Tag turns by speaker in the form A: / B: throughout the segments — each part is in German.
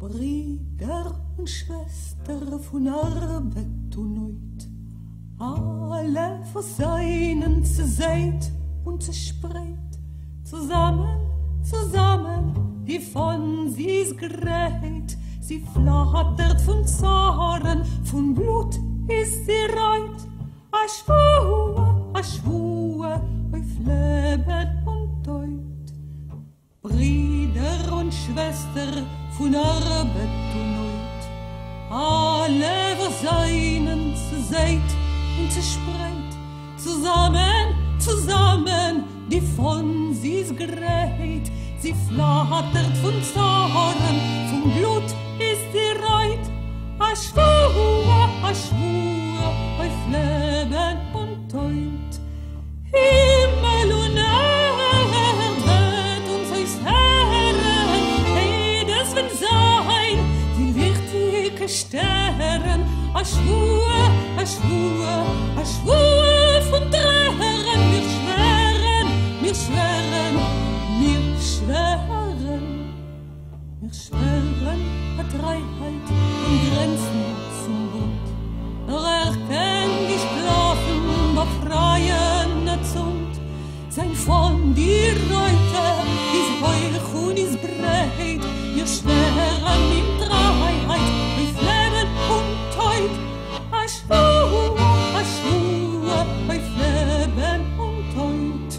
A: Brüder und Schwester von Arbeit und Neut, alle versöhnen zu seid und zu spreit, zusammen, zusammen, die von sie's gerät, sie flattert von Zorn, von Blut ist sie reit, a schwur, auf Leben und Deut. Brüder und Schwester von Arbeit und Neut, alle versöhnen zu seid und zu spreit, zusammen, zusammen, die von sie's gerät, sie flattert von Zorn, vom Blut ist sie reit, a schwur, auf Leben und Deut. Himmel und Erde uns euch Herren, jedes wenn sein, die wichtige Sterne, a schwur von Tränen, wir schweren, a Dreiheit und Grenzen zum Bund. Erkennt die Sklaven befreien Zund, sein von die Leute, is heuch und is breit, wir schweren in Dreiheit, auf Leben und Teut, a schwur, auf Leben und Teut.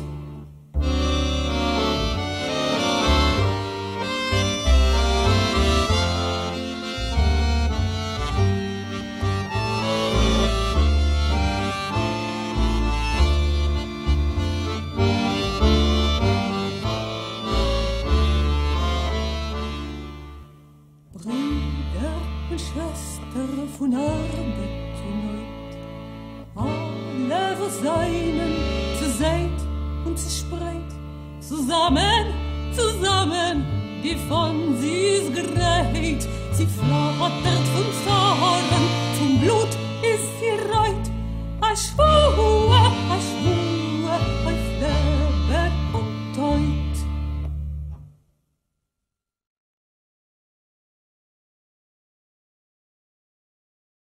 A: Schwester von Arbeit und Neut, alle versöhnen zu seid und zu spreit, zusammen, zusammen, die von sie's gerät, sie flattert